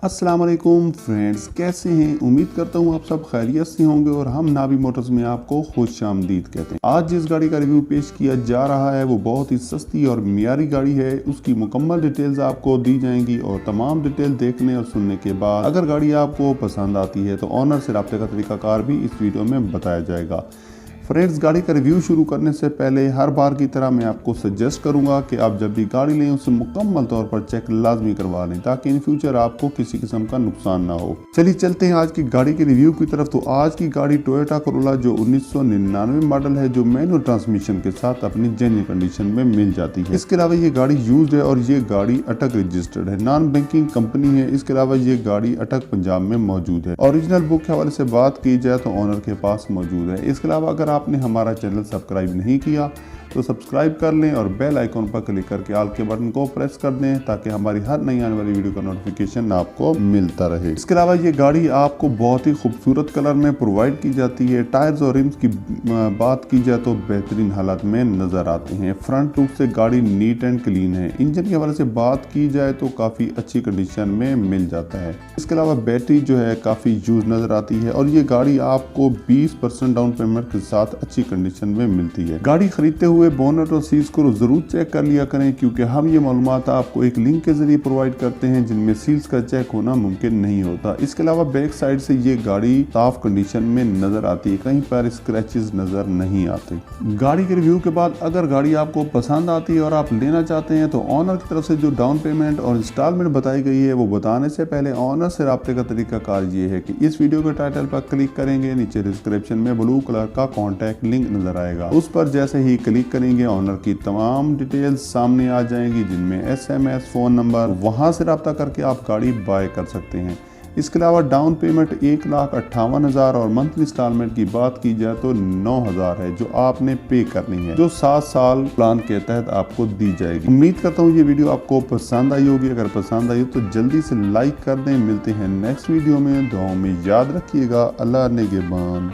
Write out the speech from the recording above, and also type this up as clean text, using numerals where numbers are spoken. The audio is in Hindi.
अस्सलाम वालेकुम फ्रेंड्स, कैसे हैं। उम्मीद करता हूँ आप सब खैरियत से होंगे और हम नाबी मोटर्स में आपको खुशामदीद कहते हैं। आज जिस गाड़ी का रिव्यू पेश किया जा रहा है वो बहुत ही सस्ती और मियारी गाड़ी है। उसकी मुकम्मल डिटेल्स आपको दी जाएंगी और तमाम डिटेल देखने और सुनने के बाद अगर गाड़ी आपको पसंद आती है तो ऑनर से रब्ते का तरीकाकार भी इस वीडियो में बताया जाएगा। फ्रेंड्स, गाड़ी का रिव्यू शुरू करने से पहले हर बार की तरह मैं आपको सजेस्ट करूंगा कि आप जब भी गाड़ी लें उसे मुकम्मल तौर पर चेक लाजमी करवा लें ताकि इन फ्यूचर आपको किसी किस्म का नुकसान ना हो। चलिए चलते हैं आज की गाड़ी के रिव्यू की तरफ। तो आज की गाड़ी टोयोटा कोरोला जो 1999 मॉडल है, जो मैनुअल ट्रांसमिशन के साथ अपनी जेन्युइन कंडीशन में मिल जाती है। इसके अलावा ये गाड़ी यूज्ड है और ये गाड़ी अटक रजिस्टर्ड है, नॉन बैंकिंग कंपनी है। इसके अलावा ये गाड़ी अटक पंजाब में मौजूद है। ओरिजिनल बुक के हवाले से बात की जाए तो ऑनर के पास मौजूद है। इसके अलावा अगर आपने हमारा चैनल सब्सक्राइब नहीं किया तो सब्सक्राइब कर लें और बेल आइकॉन पर क्लिक करके ऑल के बटन को प्रेस कर दें ताकि हमारी हर नई आने वाली वीडियो का नोटिफिकेशन आपको मिलता रहे। इसके अलावा ये गाड़ी आपको बहुत ही खूबसूरत कलर में प्रोवाइड की जाती है। टायर्स और रिम्स की बात की जाए तो बेहतरीन हालत में नजर आते हैं। फ्रंट लुक से गाड़ी नीट एंड क्लीन है। इंजन के हवाले से बात की जाए तो काफी अच्छी कंडीशन में मिल जाता है। इसके अलावा बैटरी जो है काफी यूज नजर आती है और ये गाड़ी आपको 20% डाउन पेमेंट के साथ अच्छी कंडीशन में मिलती है। गाड़ी खरीदते हुए बोनट और सील्स को जरूर चेक कर लिया करें क्योंकि हम ये मालूमात आपको एक लिंक के जरिए प्रोवाइड करते हैं जिनमें सील्स का चेक होना मुमकिन नहीं होता। इसके अलावा बैक साइड से ये गाड़ी साफ कंडीशन में नजर आती है, कहीं पर स्क्रैचेस नजर नहीं आते। गाड़ी के रिव्यू के बाद अगर गाड़ी आपको पसंद आती है और आप लेना चाहते हैं तो ऑनर की तरफ से जो डाउन पेमेंट और इंस्टॉलमेंट बताई गई है वो बताने से पहले ऑनर से रब्ते का तरीकाकार ये है कि इस वीडियो के टाइटल पर क्लिक करेंगे, नीचे डिस्क्रिप्शन में ब्लू कलर का कॉन्टैक्ट लिंक नजर आएगा। उस पर जैसे ही क्लिक करेंगे ऑनर की तमाम डिटेल्स सामने आ जाएंगी जिनमें SMS, फोन नंबर, वहां से रब्ता करके आप गाड़ी बाय कर सकते हैं। इसके अलावा डाउन पेमेंट 1,58,000 और मंथली इंस्टॉलमेंट की बात की जाए तो 9,000 है जो आपने पे करनी है, जो 7 साल प्लान के तहत आपको दी जाएगी। उम्मीद करता हूँ ये वीडियो आपको पसंद आई होगी। अगर पसंद आई हो तो जल्दी से लाइक कर दें। मिलते हैं नेक्स्ट वीडियो में। दुआओं में याद रखिएगा। अल्लाह निगहबान।